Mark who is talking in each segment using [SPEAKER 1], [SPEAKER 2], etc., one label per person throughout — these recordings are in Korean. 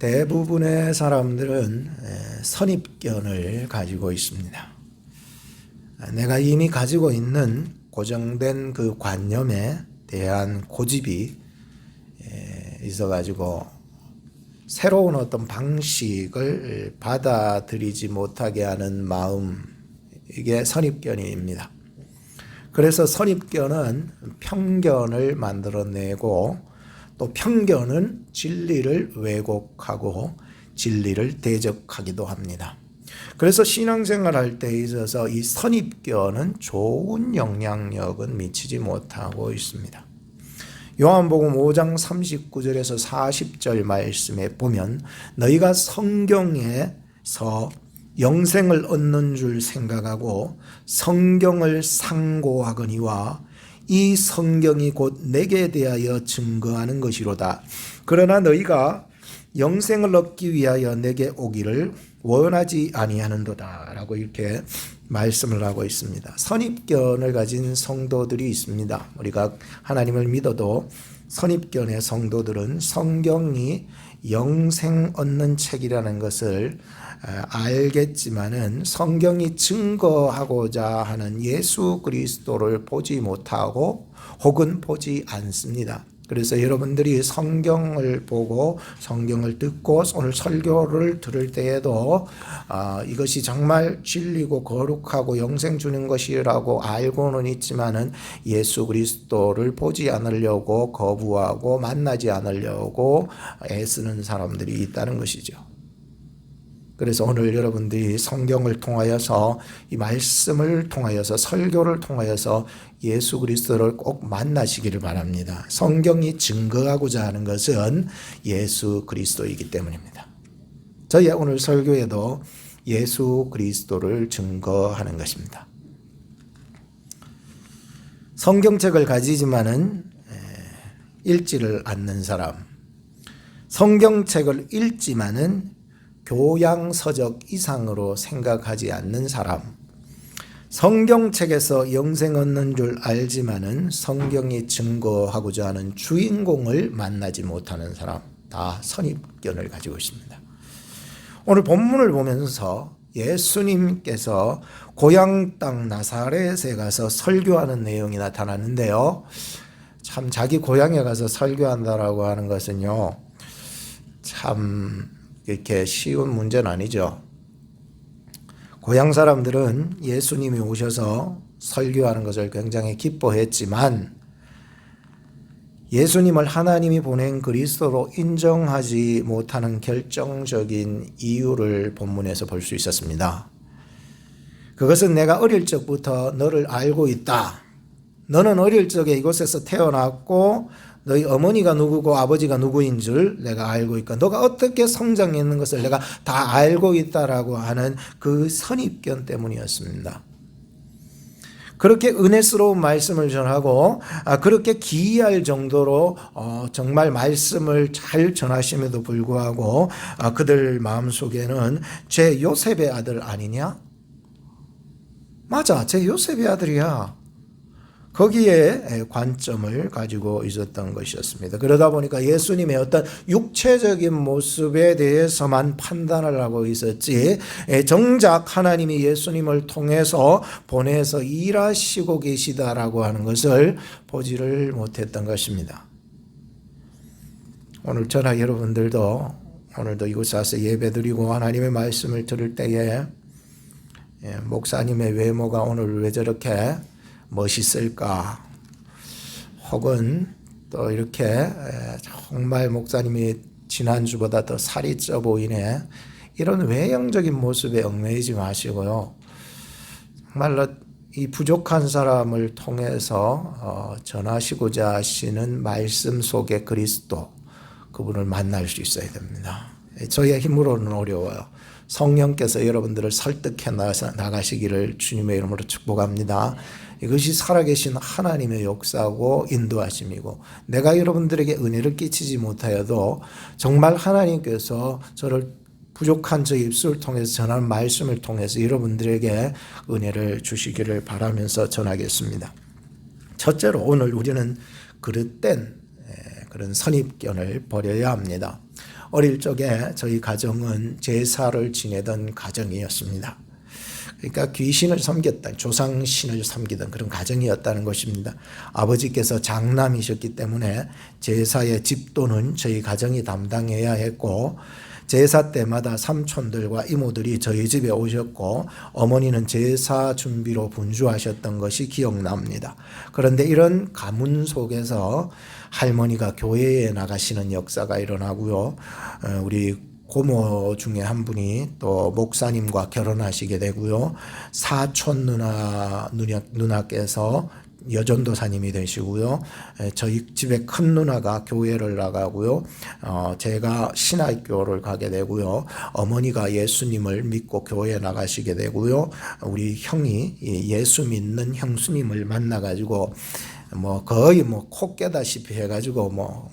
[SPEAKER 1] 대부분의 사람들은 선입견을 가지고 있습니다. 내가 이미 가지고 있는 고정된 그 관념에 대한 고집이 있어가지고 새로운 어떤 방식을 받아들이지 못하게 하는 마음, 이게 선입견입니다. 그래서 선입견은 편견을 만들어내고 또 편견은 진리를 왜곡하고 진리를 대적하기도 합니다. 그래서 신앙생활 할 때 있어서 이 선입견은 좋은 영향력은 미치지 못하고 있습니다. 요한복음 5장 39절에서 40절 말씀에 보면 너희가 성경에서 영생을 얻는 줄 생각하고 성경을 상고하거니와 이 성경이 곧 내게 대하여 증거하는 것이로다. 그러나 너희가 영생을 얻기 위하여 내게 오기를 원하지 아니하는도다 라고 이렇게 말씀을 하고 있습니다. 선입견을 가진 성도들이 있습니다. 우리가 하나님을 믿어도 선입견의 성도들은 성경이 영생 얻는 책이라는 것을 알겠지만은 성경이 증거하고자 하는 예수 그리스도를 보지 못하고 혹은 보지 않습니다. 그래서 여러분들이 성경을 보고 성경을 듣고 오늘 설교를 들을 때에도 이것이 정말 진리고 거룩하고 영생 주는 것이라고 알고는 있지만은 예수 그리스도를 보지 않으려고 거부하고 만나지 않으려고 애쓰는 사람들이 있다는 것이죠. 그래서 오늘 여러분들이 성경을 통하여서 이 말씀을 통하여서 설교를 통하여서 예수 그리스도를 꼭 만나시기를 바랍니다. 성경이 증거하고자 하는 것은 예수 그리스도이기 때문입니다. 저희 오늘 설교에도 예수 그리스도를 증거하는 것입니다. 성경책을 가지지만은 읽지를 않는 사람, 성경책을 읽지만은 교양서적 이상으로 생각하지 않는 사람, 성경책에서 영생 얻는 줄 알지만은 성경이 증거하고자 하는 주인공을 만나지 못하는 사람, 다 선입견을 가지고 있습니다. 오늘 본문을 보면서 예수님께서 고향 땅 나사렛에 가서 설교하는 내용이 나타나는데요. 참 자기 고향에 가서 설교한다라고 하는 것은요, 참 이렇게 쉬운 문제는 아니죠. 고향 사람들은 예수님이 오셔서 설교하는 것을 굉장히 기뻐했지만 예수님을 하나님이 보낸 그리스도로 인정하지 못하는 결정적인 이유를 본문에서 볼 수 있었습니다. 그것은 내가 어릴 적부터 너를 알고 있다. 너는 어릴 적에 이곳에서 태어났고 너희 어머니가 누구고 아버지가 누구인 줄 내가 알고 있고 너가 어떻게 성장했는 것을 내가 다 알고 있다라고 하는 그 선입견 때문이었습니다. 그렇게 은혜스러운 말씀을 전하고 그렇게 기이할 정도로 정말 말씀을 잘 전하심에도 불구하고 그들 마음속에는 제 요셉의 아들 아니냐? 맞아, 제 요셉의 아들이야. 거기에 관점을 가지고 있었던 것이었습니다. 그러다 보니까 예수님의 어떤 육체적인 모습에 대해서만 판단을 하고 있었지 정작 하나님이 예수님을 통해서 보내서 일하시고 계시다라고 하는 것을 보지를 못했던 것입니다. 오늘 저나 여러분들도 오늘도 이곳에 와서 예배드리고 하나님의 말씀을 들을 때에 목사님의 외모가 오늘 왜 저렇게 멋있을까? 혹은 또 이렇게 정말 목사님이 지난주보다 더 살이 쪄 보이네. 이런 외형적인 모습에 얽매이지 마시고요. 정말로 이 부족한 사람을 통해서 전하시고자 하시는 말씀 속의 그리스도, 그분을 만날 수 있어야 됩니다. 저희의 힘으로는 어려워요. 성령께서 여러분들을 설득해 나가시기를 주님의 이름으로 축복합니다. 이것이 살아계신 하나님의 역사고 인도하심이고 내가 여러분들에게 은혜를 끼치지 못하여도 정말 하나님께서 저를 부족한 저 입술을 통해서 전하는 말씀을 통해서 여러분들에게 은혜를 주시기를 바라면서 전하겠습니다. 첫째로 오늘 우리는 그릇된 그런 선입견을 버려야 합니다. 어릴 적에 저희 가정은 제사를 지내던 가정이었습니다. 그러니까 귀신을 섬겼던, 조상신을 섬기던 그런 가정이었다는 것입니다. 아버지께서 장남이셨기 때문에 제사의 집도는 저희 가정이 담당해야 했고, 제사 때마다 삼촌들과 이모들이 저희 집에 오셨고, 어머니는 제사 준비로 분주하셨던 것이 기억납니다. 그런데 이런 가문 속에서 할머니가 교회에 나가시는 역사가 일어나고요. 우리 고모 중에 한 분이 또 목사님과 결혼하시게 되고요. 사촌 누나께서 여전도사님이 되시고요. 저희 집에 큰 누나가 교회를 나가고요. 제가 신학교를 가게 되고요. 어머니가 예수님을 믿고 교회에 나가시게 되고요. 우리 형이 예수 믿는 형수님을 만나가지고 거의 코 깨다시피 해가지고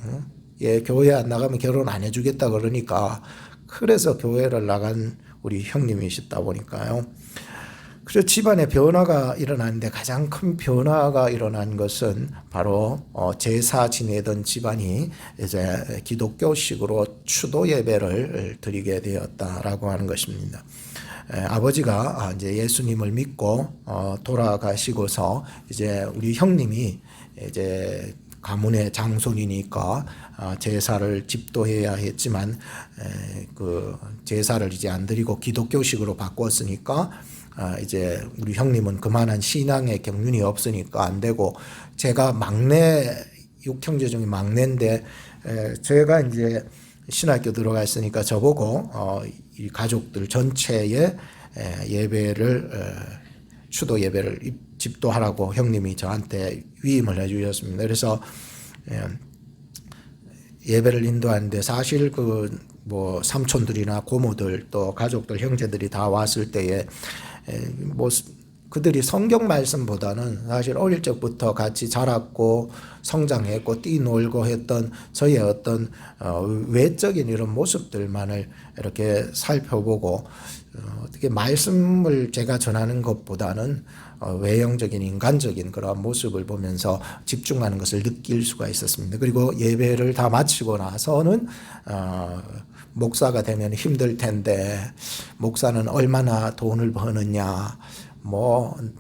[SPEAKER 1] 얘 교회 안 나가면 결혼 안 해주겠다 그러니까, 그래서 교회를 나간 우리 형님이셨다 보니까요. 그래서 집안에 변화가 일어났는데, 가장 큰 변화가 일어난 것은 바로 제사 지내던 집안이 이제 기독교식으로 추도 예배를 드리게 되었다라고 하는 것입니다. 아버지가 이제 예수님을 믿고 돌아가시고서 이제 우리 형님이 이제 가문의 장손이니까 제사를 집도해야 했지만, 그 제사를 이제 안 드리고 기독교식으로 바꿨으니까 이제 우리 형님은 그만한 신앙의 경륜이 없으니까 안 되고, 제가 막내, 6형제 중에 막내인데 제가 이제 신학교 들어가 있으니까 저보고 이 가족들 전체의 예배를, 추도 예배를 집도하라고 형님이 저한테 위임을 해주셨습니다. 그래서 예배를 인도하는데, 사실 삼촌들이나 고모들 또 가족들 형제들이 다 왔을 때에 그들이 성경 말씀보다는 사실 어릴 적부터 같이 자랐고 성장했고 뛰놀고 했던 저의 어떤 외적인 이런 모습들만을 이렇게 살펴보고, 어떻게 말씀을 제가 전하는 것보다는 외형적인 인간적인 그런 모습을 보면서 집중하는 것을 느낄 수가 있었습니다. 그리고 예배를 다 마치고 나서는 목사가 되면 힘들 텐데, 목사는 얼마나 돈을 버느냐,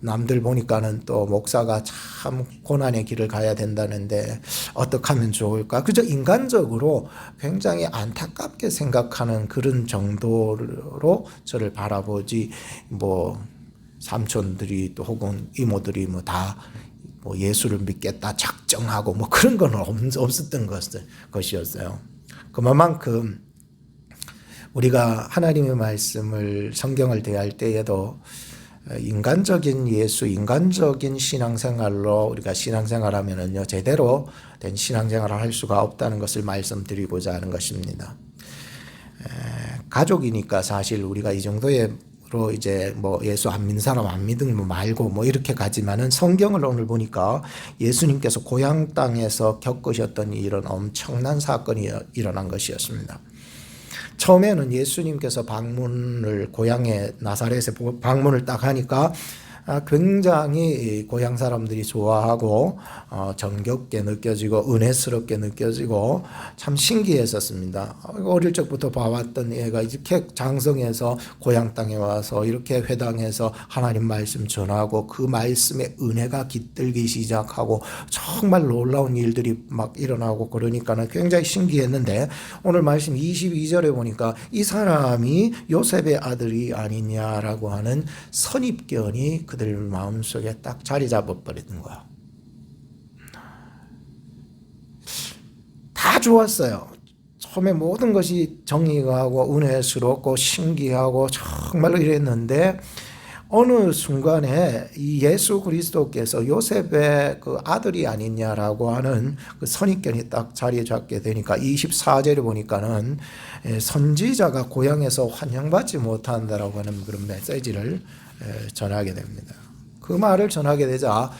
[SPEAKER 1] 남들 보니까는 또 목사가 참 고난의 길을 가야 된다는데 어떻게 하면 좋을까? 그저 인간적으로 굉장히 안타깝게 생각하는 그런 정도로 저를 바라보지, 삼촌들이 또 혹은 이모들이 다 예수를 믿겠다 작정하고 그런 건 없었던 것이었어요. 그만큼 우리가 하나님의 말씀을, 성경을 대할 때에도 인간적인 예수, 인간적인 신앙생활로 우리가 신앙생활하면은요, 제대로 된 신앙생활을 할 수가 없다는 것을 말씀드리고자 하는 것입니다. 가족이니까 사실 우리가 이 정도의 이제 예수 안 믿는 사람 안 믿는 말고 이렇게 가지만은, 성경을 오늘 보니까 예수님께서 고향 땅에서 겪으셨던 이런 엄청난 사건이 일어난 것이었습니다. 처음에는 예수님께서 고향에 나사렛에 방문을 딱 하니까 굉장히 고향 사람들이 좋아하고 정겹게 느껴지고 은혜스럽게 느껴지고 참 신기했었습니다. 어릴 적부터 봐왔던 애가 이렇게 장성해서 고향 땅에 와서 이렇게 회당에서 하나님 말씀 전하고 그 말씀에 은혜가 깃들기 시작하고 정말 놀라운 일들이 막 일어나고 그러니까는 굉장히 신기했는데, 오늘 말씀 22절에 보니까 이 사람이 요셉의 아들이 아니냐라고 하는 선입견이 그들 마음속에 딱 자리 잡아버리는 거야. 다 좋았어요. 처음에 모든 것이 정의가하고 은혜스럽고 신기하고 정말로 이랬는데, 어느 순간에 이 예수 그리스도께서 요셉의 그 아들이 아니냐라고 하는 그 선입견이 딱 자리에 잡게 되니까 24절에 보니까는 선지자가 고향에서 환영받지 못한다라고 하는 그런 메시지를 전하게 됩니다. 그 말을 전하게 되자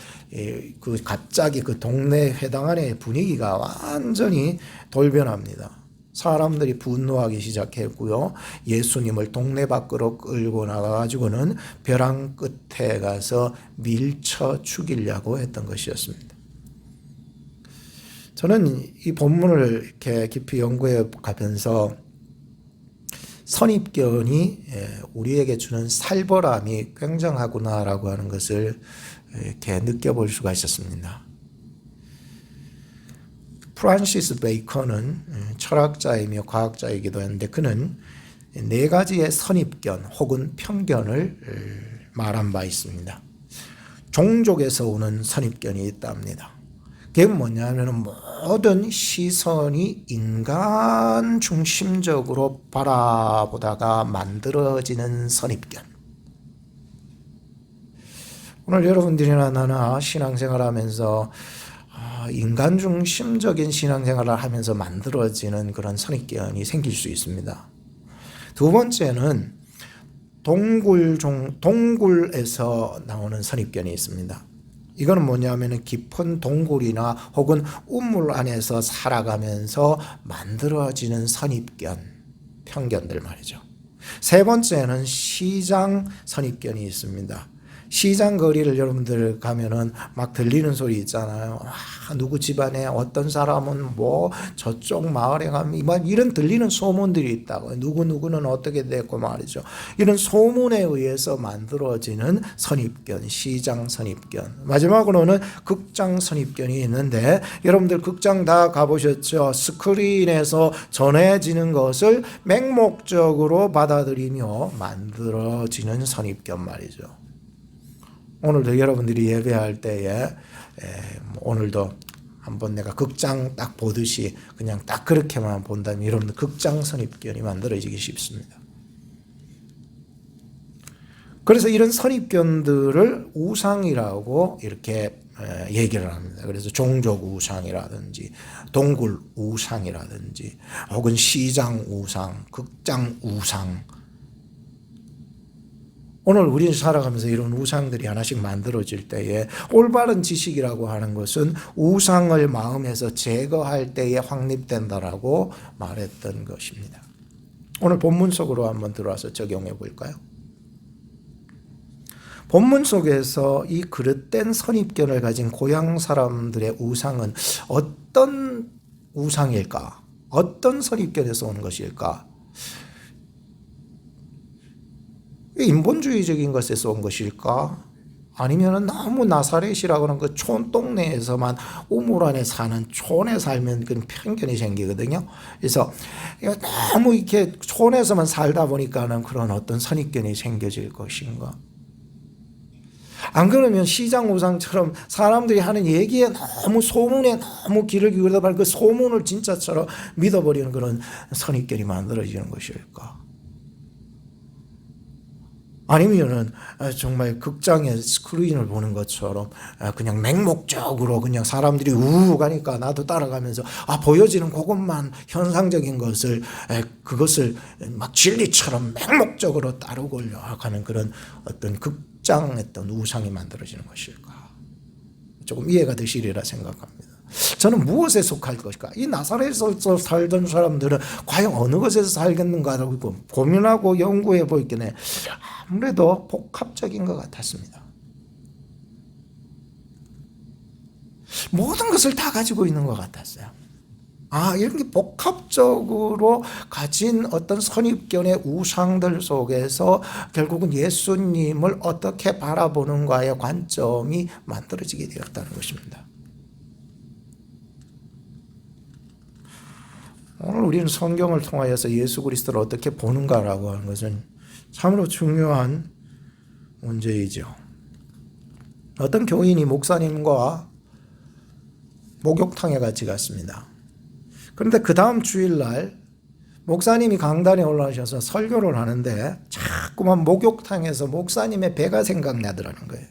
[SPEAKER 1] 갑자기 그 동네 회당 안의 분위기가 완전히 돌변합니다. 사람들이 분노하기 시작했고요. 예수님을 동네 밖으로 끌고 나가가지고는 벼랑 끝에 가서 밀쳐 죽이려고 했던 것이었습니다. 저는 이 본문을 이렇게 깊이 연구해 가면서 선입견이 우리에게 주는 살벌함이 굉장하구나라고 하는 것을 이렇게 느껴볼 수가 있었습니다. 프란시스 베이컨은 철학자이며 과학자이기도 했는데 그는 네 가지의 선입견 혹은 편견을 말한 바 있습니다. 종족에서 오는 선입견이 있답니다. 그게 뭐냐면 모든 시선이 인간 중심적으로 바라보다가 만들어지는 선입견. 오늘 여러분들이나 나나 신앙생활 하면서 인간 중심적인 신앙생활을 하면서 만들어지는 그런 선입견이 생길 수 있습니다. 두 번째는 동굴에서 나오는 선입견이 있습니다. 이거는 뭐냐면 깊은 동굴이나 혹은 우물 안에서 살아가면서 만들어지는 선입견, 편견들 말이죠. 세 번째는 시장 선입견이 있습니다. 시장 거리를 여러분들 가면은 막 들리는 소리 있잖아요. 누구 집안에 어떤 사람은 뭐 저쪽 마을에 가면 이런 들리는 소문들이 있다고. 누구는 어떻게 됐고 말이죠. 이런 소문에 의해서 만들어지는 선입견, 시장 선입견. 마지막으로는 극장 선입견이 있는데 여러분들 극장 다 가보셨죠? 스크린에서 전해지는 것을 맹목적으로 받아들이며 만들어지는 선입견 말이죠. 오늘도 여러분들이 예배할 때에 오늘도 한번 내가 극장 딱 보듯이 그냥 딱 그렇게만 본다면 여러분들 극장 선입견이 만들어지기 쉽습니다. 그래서 이런 선입견들을 우상이라고 이렇게 얘기를 합니다. 그래서 종족 우상이라든지 동굴 우상이라든지 혹은 시장 우상, 극장 우상. 오늘 우리는 살아가면서 이런 우상들이 하나씩 만들어질 때에 올바른 지식이라고 하는 것은 우상을 마음에서 제거할 때에 확립된다라고 말했던 것입니다. 오늘 본문 속으로 한번 들어와서 적용해 볼까요? 본문 속에서 이 그릇된 선입견을 가진 고향 사람들의 우상은 어떤 우상일까? 어떤 선입견에서 온 것일까? 인본주의적인 것에서 온 것일까? 아니면 너무 나사렛이라고 하는 그 촌동네에서만 우물 안에 사는 촌에 살면 그런 편견이 생기거든요. 그래서 너무 이렇게 촌에서만 살다 보니까는 그런 어떤 선입견이 생겨질 것인가? 안 그러면 시장 우상처럼 사람들이 하는 얘기에 너무 소문에 너무 귀를 기울이다 보니 그 소문을 진짜처럼 믿어버리는 그런 선입견이 만들어지는 것일까? 아니면은 정말 극장에 스크린을 보는 것처럼 그냥 맹목적으로 그냥 사람들이 우우 가니까 나도 따라가면서 보여지는 그것만 현상적인 것을 그것을 막 진리처럼 맹목적으로 따르고려 하는 그런 어떤 극장했던 우상이 만들어지는 것일까? 조금 이해가 되시리라 생각합니다. 저는 무엇에 속할 것일까? 이 나사렛에서 살던 사람들은 과연 어느 것에서 살겠는가라고 고민하고 연구해 보이긴 아무래도 복합적인 것 같았습니다. 모든 것을 다 가지고 있는 것 같았어요. 이렇게 복합적으로 가진 어떤 선입견의 우상들 속에서 결국은 예수님을 어떻게 바라보는가의 관점이 만들어지게 되었다는 것입니다. 오늘 우리는 성경을 통하여서 예수 그리스도를 어떻게 보는가라고 하는 것은 참으로 중요한 문제이죠. 어떤 교인이 목사님과 목욕탕에 같이 갔습니다. 그런데 그 다음 주일날 목사님이 강단에 올라오셔서 설교를 하는데 자꾸만 목욕탕에서 목사님의 배가 생각나더라는 거예요.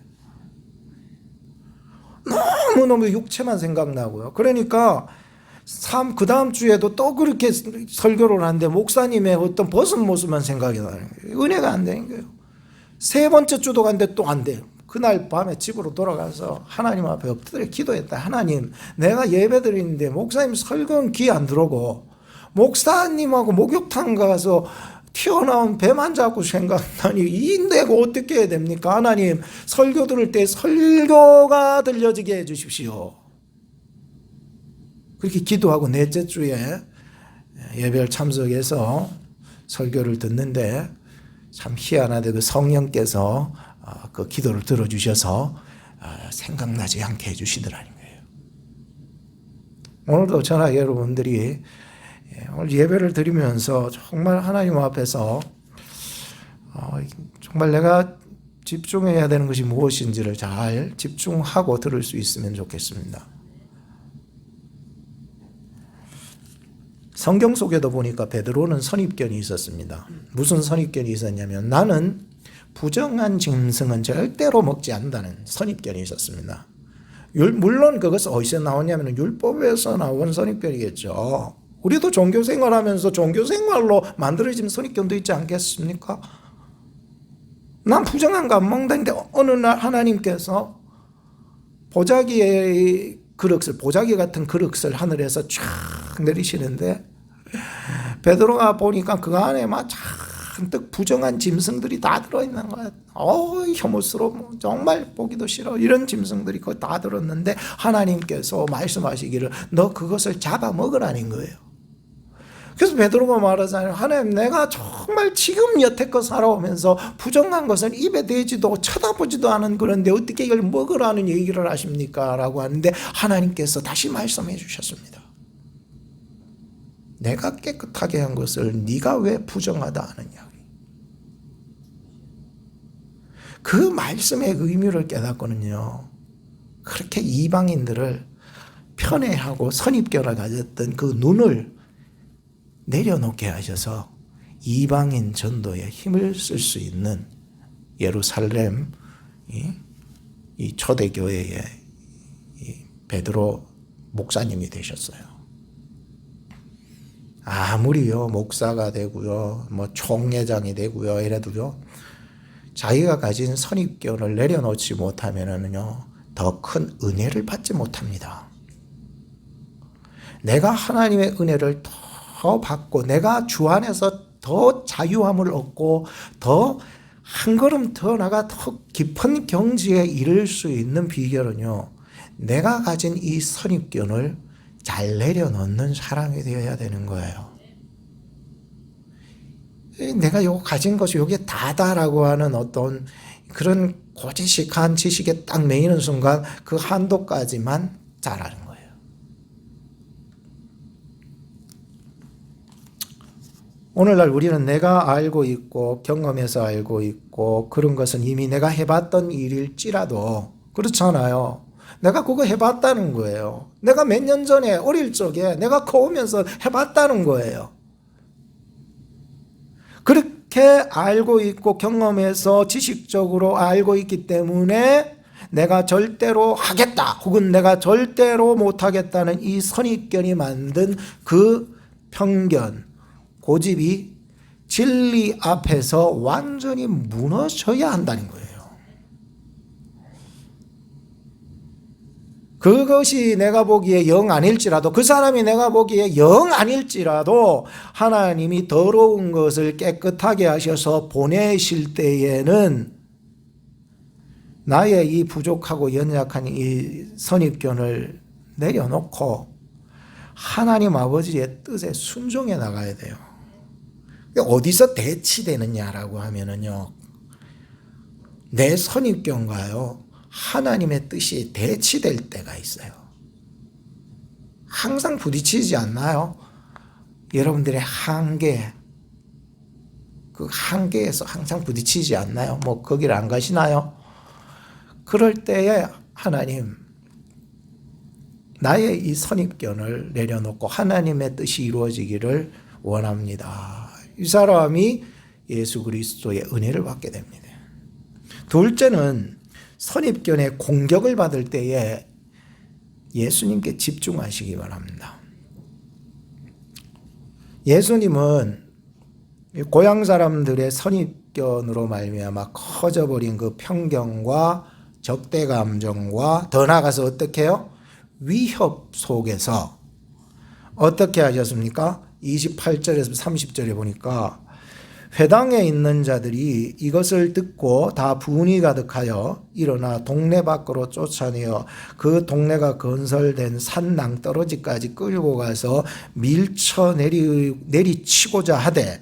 [SPEAKER 1] 너무너무 육체만 생각나고요. 그러니까 그 다음 주에도 또 그렇게 설교를 하는데 목사님의 어떤 벗은 모습만 생각이 나는 거예요. 은혜가 안 되는 거예요. 세 번째 주도 갔는데 또 안 돼요. 그날 밤에 집으로 돌아가서 하나님 앞에 엎드려 기도했다. 하나님, 내가 예배 드리는데 목사님 설교는 귀 안 들어오고 목사님하고 목욕탕 가서 튀어나온 배만 자꾸 생각나니 이 내가 어떻게 해야 됩니까? 하나님, 설교 들을 때 설교가 들려지게 해 주십시오. 그렇게 기도하고 넷째 주에 예배를 참석해서 설교를 듣는데 참 희한하게 그 성령께서 그 기도를 들어주셔서 생각나지 않게 해주시더라는 거예요. 오늘도 저나 여러분들이 오늘 예배를 드리면서 정말 하나님 앞에서 정말 내가 집중해야 되는 것이 무엇인지를 잘 집중하고 들을 수 있으면 좋겠습니다. 성경 속에도 보니까 베드로는 선입견이 있었습니다. 무슨 선입견이 있었냐면 나는 부정한 짐승은 절대로 먹지 않는다는 선입견이 있었습니다. 물론 그것은 어디서 나오냐면 율법에서 나온 선입견이겠죠. 우리도 종교생활하면서 종교생활로 만들어진 선입견도 있지 않겠습니까? 난 부정한 거 안 먹는다는데 어느 날 하나님께서 보자기 같은 그릇을 하늘에서 쫙 내리시는데 베드로가 보니까 그 안에 막 잔뜩 부정한 짐승들이 다 들어있는 거야. 혐오스러워. 정말 보기도 싫어. 이런 짐승들이 거기 다 들었는데 하나님께서 말씀하시기를 너 그것을 잡아 먹으라는 거예요. 그래서 베드로가 말하잖아요. 하나님, 내가 정말 지금 여태껏 살아오면서 부정한 것은 입에 대지도 쳐다보지도 않은 그런데 어떻게 이걸 먹으라는 얘기를 하십니까? 라고 하는데 하나님께서 다시 말씀해 주셨습니다. 내가 깨끗하게 한 것을 네가 왜 부정하다 하느냐. 그 말씀의 의미를 깨닫고는요, 그렇게 이방인들을 편애하고 선입견을 가졌던 그 눈을 내려놓게 하셔서 이방인 전도에 힘을 쓸 수 있는 예루살렘 이 초대교회의 베드로 목사님이 되셨어요. 아무리요 목사가 되고요 뭐 총회장이 되고요 이래도요 자기가 가진 선입견을 내려놓지 못하면은요 더 큰 은혜를 받지 못합니다. 내가 하나님의 은혜를 더 받고 내가 주 안에서 더 자유함을 얻고 더 한 걸음 더 나가 더 깊은 경지에 이를 수 있는 비결은요 내가 가진 이 선입견을 잘 내려놓는 사람이 되어야 되는 거예요. 내가 요거 가진 것이 요게 다다라고 하는 어떤 그런 고지식한 지식에 딱 매이는 순간 그 한도까지만 자라는 거예요. 오늘날 우리는 내가 알고 있고 경험해서 알고 있고 그런 것은 이미 내가 해봤던 일일지라도 그렇잖아요. 내가 그거 해봤다는 거예요. 내가 몇 년 전에 어릴 적에 내가 커오면서 해봤다는 거예요. 그렇게 알고 있고 경험해서 지식적으로 알고 있기 때문에 내가 절대로 하겠다 혹은 내가 절대로 못하겠다는 이 선입견이 만든 그 편견, 고집이 진리 앞에서 완전히 무너져야 한다는 거예요. 그것이 내가 보기에 영 아닐지라도 그 사람이 내가 보기에 영 아닐지라도 하나님이 더러운 것을 깨끗하게 하셔서 보내실 때에는 나의 이 부족하고 연약한 이 선입견을 내려놓고 하나님 아버지의 뜻에 순종해 나가야 돼요. 어디서 대치되느냐라고 하면은요 내 선입견과요 하나님의 뜻이 대치될 때가 있어요. 항상 부딪히지 않나요? 여러분들의 한계, 그 한계에서 항상 부딪히지 않나요? 뭐 거기를 안 가시나요? 그럴 때에 하나님, 나의 이 선입견을 내려놓고 하나님의 뜻이 이루어지기를 원합니다. 이 사람이 예수 그리스도의 은혜를 받게 됩니다. 둘째는 선입견의 공격을 받을 때에 예수님께 집중하시기 바랍니다. 예수님은 고향 사람들의 선입견으로 말미암아 커져버린 그 편견과 적대 감정과 더 나아가서 어떻게 해요? 위협 속에서 어떻게 하셨습니까? 28절에서 30절에 보니까 회당에 있는 자들이 이것을 듣고 다 분이 가득하여 일어나 동네 밖으로 쫓아내어 그 동네가 건설된 산 낭떠러지까지 끌고 가서 밀쳐 내리치고자 하되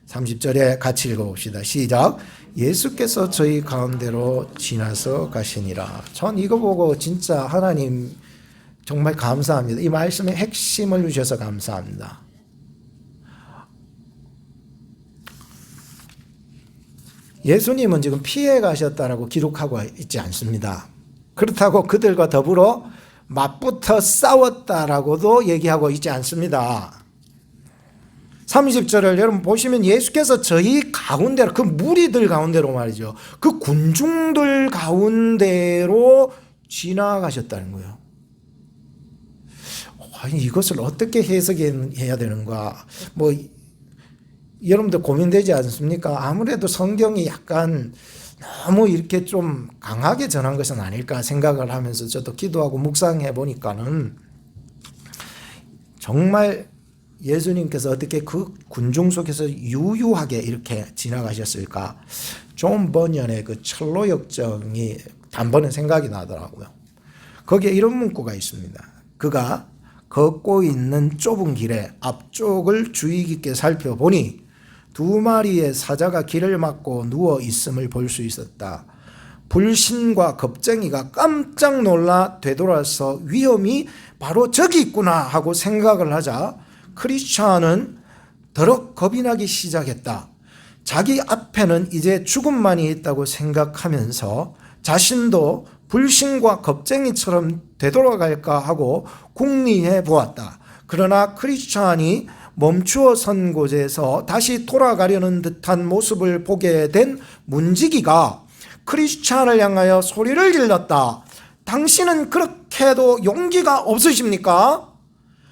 [SPEAKER 1] 30절에 같이 읽어봅시다. 시작. 예수께서 저희 가운데로 지나서 가시니라. 전 이거 보고 진짜 하나님 정말 감사합니다. 이 말씀의 핵심을 주셔서 감사합니다. 예수님은 지금 피해 가셨다라고 기록하고 있지 않습니다. 그렇다고 그들과 더불어 맞붙어 싸웠다라고도 얘기하고 있지 않습니다. 30절을 여러분 보시면 예수께서 저희 가운데로, 그 무리들 가운데로 말이죠, 그 군중들 가운데로 지나가셨다는 거예요. 아니, 이것을 어떻게 해석해야 되는가? 뭐 여러분들 고민되지 않습니까? 아무래도 성경이 약간 너무 이렇게 좀 강하게 전한 것은 아닐까 생각을 하면서 저도 기도하고 묵상해 보니까는 정말 예수님께서 어떻게 그 군중 속에서 유유하게 이렇게 지나가셨을까? 존 버년의 그 철로 역정이 단번에 생각이 나더라고요. 거기에 이런 문구가 있습니다. 그가 걷고 있는 좁은 길의 앞쪽을 주의 깊게 살펴보니 2마리의 사자가 길을 막고 누워 있음을 볼 수 있었다. 불신과 겁쟁이가 깜짝 놀라 되돌아서 위험이 바로 저기 있구나 하고 생각을 하자 크리스찬은 더럭 겁이 나기 시작했다. 자기 앞에는 이제 죽음만이 있다고 생각하면서 자신도 불신과 겁쟁이처럼 되돌아갈까 하고 궁리해 보았다. 그러나 크리스찬이 멈추어 선 곳에서 다시 돌아가려는 듯한 모습을 보게 된 문지기가 크리스찬을 향하여 소리를 질렀다. 당신은 그렇게도 용기가 없으십니까?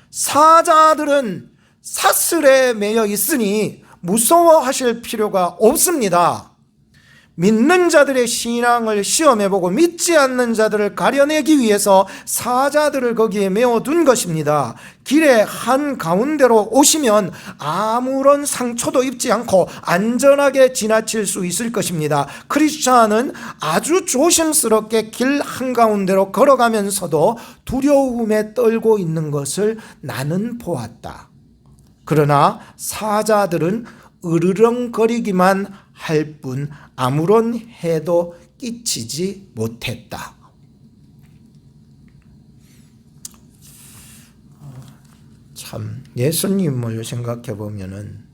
[SPEAKER 1] 사자들은 사슬에 매여 있으니 무서워하실 필요가 없습니다. 믿는 자들의 신앙을 시험해보고 믿지 않는 자들을 가려내기 위해서 사자들을 거기에 메어둔 것입니다. 길의 한가운데로 오시면 아무런 상처도 입지 않고 안전하게 지나칠 수 있을 것입니다. 크리스찬은 아주 조심스럽게 길 한가운데로 걸어가면서도 두려움에 떨고 있는 것을 나는 보았다. 그러나 사자들은 으르렁거리기만 할 뿐 아무런 해도 끼치지 못했다. 참 예수님을 생각해 보면은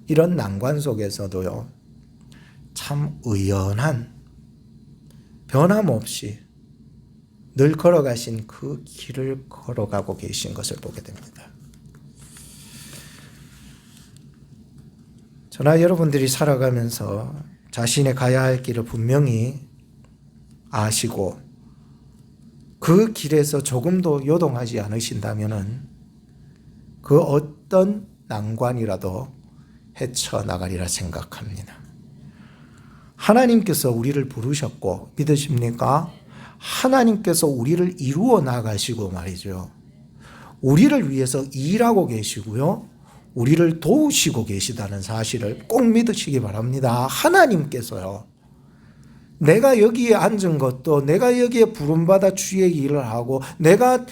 [SPEAKER 1] 이런 난관 속에서도요, 참 의연한, 변함없이 늘 걸어가신 그 길을 걸어가고 계신 것을 보게 됩니다. 저나 여러분들이 살아가면서 자신의 가야 할 길을 분명히 아시고 그 길에서 조금도 요동하지 않으신다면은 그 어떤 난관이라도 헤쳐나가리라 생각합니다. 하나님께서 우리를 부르셨고, 믿으십니까? 하나님께서 우리를 이루어 나가시고 말이죠, 우리를 위해서 일하고 계시고요, 우리를 도우시고 계시다는 사실을 꼭 믿으시기 바랍니다. 하나님께서요, 내가 여기에 앉은 것도, 내가 여기에 부름받아 주의 일을 하고, 내가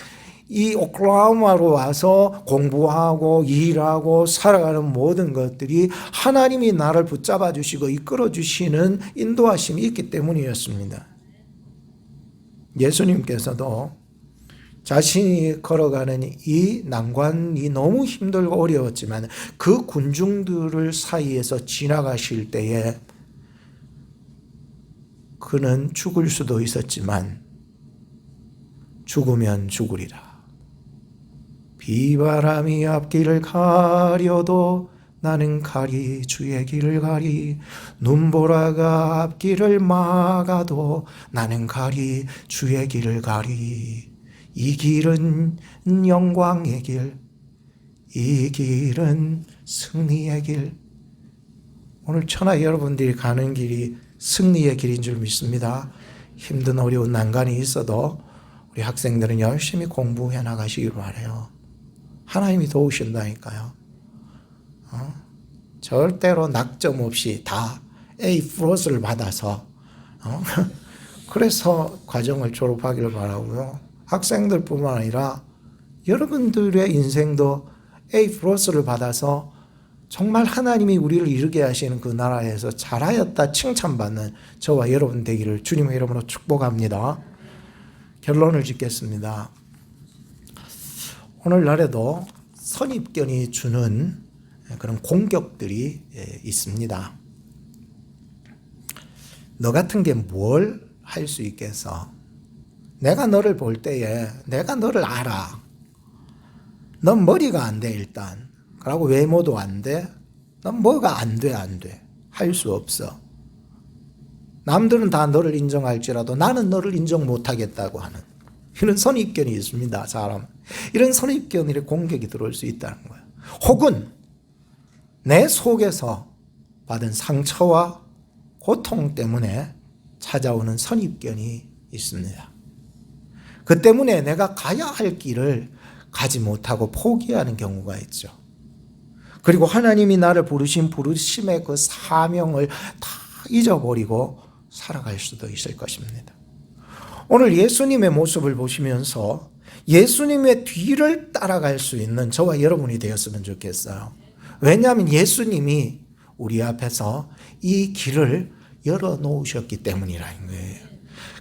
[SPEAKER 1] 이 오클라호마로 와서 공부하고 일하고 살아가는 모든 것들이 하나님이 나를 붙잡아 주시고 이끌어 주시는 인도하심이 있기 때문이었습니다. 예수님께서도 자신이 걸어가는 이 난관이 너무 힘들고 어려웠지만 그 군중들을 사이에서 지나가실 때에 그는 죽을 수도 있었지만 죽으면 죽으리라. 비바람이 앞길을 가려도 나는 가리 주의 길을 가리, 눈보라가 앞길을 막아도 나는 가리 주의 길을 가리. 이 길은 영광의 길, 이 길은 승리의 길. 오늘 천하 여러분들이 가는 길이 승리의 길인 줄 믿습니다. 힘든 어려운 난관이 있어도 우리 학생들은 열심히 공부해 나가시길 바라요. 하나님이 도우신다니까요. 절대로 낙점 없이 다 A 플러스를 받아서 그래서 과정을 졸업하기를 바라고요. 학생들뿐만 아니라 여러분들의 인생도 A 플러스를 받아서 정말 하나님이 우리를 이르게 하시는 그 나라에서 잘하였다 칭찬받는 저와 여러분 되기를 주님의 이름으로 축복합니다. 결론을 짓겠습니다. 오늘날에도 선입견이 주는 그런 공격들이 있습니다. 너 같은 게 뭘 할 수 있겠어? 내가 너를 볼 때에 내가 너를 알아. 넌 머리가 안 돼 일단. 그러고 외모도 안 돼. 넌 뭐가 안 돼. 할 수 없어. 남들은 다 너를 인정할지라도 나는 너를 인정 못하겠다고 하는 이런 선입견이 있습니다. 사람. 이런 선입견이 공격이 들어올 수 있다는 거예요. 혹은 내 속에서 받은 상처와 고통 때문에 찾아오는 선입견이 있습니다. 그 때문에 내가 가야 할 길을 가지 못하고 포기하는 경우가 있죠. 그리고 하나님이 나를 부르심의 그 사명을 다 잊어버리고 살아갈 수도 있을 것입니다. 오늘 예수님의 모습을 보시면서 예수님의 뒤를 따라갈 수 있는 저와 여러분이 되었으면 좋겠어요. 왜냐하면 예수님이 우리 앞에서 이 길을 열어놓으셨기 때문이라는 거예요.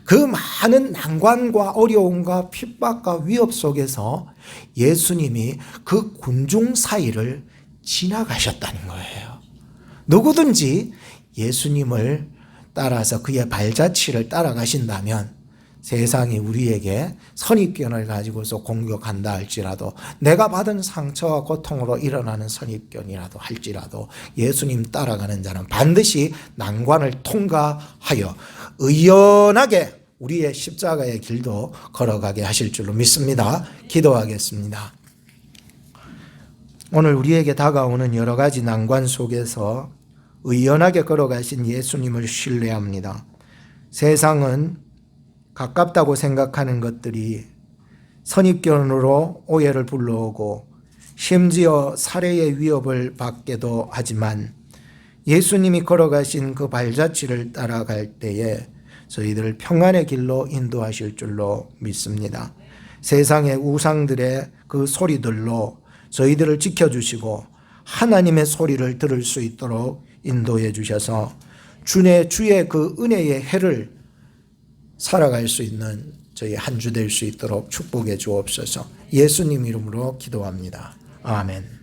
[SPEAKER 1] 그 많은 난관과 어려움과 핍박과 위협 속에서 예수님이 그 군중 사이를 지나가셨다는 거예요. 누구든지 예수님을 따라서 그의 발자취를 따라가신다면 세상이 우리에게 선입견을 가지고서 공격한다 할지라도 내가 받은 상처와 고통으로 일어나는 선입견이라도 할지라도 예수님 따라가는 자는 반드시 난관을 통과하여 의연하게 우리의 십자가의 길도 걸어가게 하실 줄로 믿습니다. 기도하겠습니다. 오늘 우리에게 다가오는 여러 가지 난관 속에서 의연하게 걸어가신 예수님을 신뢰합니다. 세상은 가깝다고 생각하는 것들이 선입견으로 오해를 불러오고 심지어 살해의 위협을 받게도 하지만 예수님이 걸어가신 그 발자취를 따라갈 때에 저희들을 평안의 길로 인도하실 줄로 믿습니다. 세상의 우상들의 그 소리들로 저희들을 지켜주시고 하나님의 소리를 들을 수 있도록 인도해 주셔서 주의 그 은혜의 해를 살아갈 수 있는 저희 한 주 될 수 있도록 축복해 주옵소서. 예수님 이름으로 기도합니다. 아멘.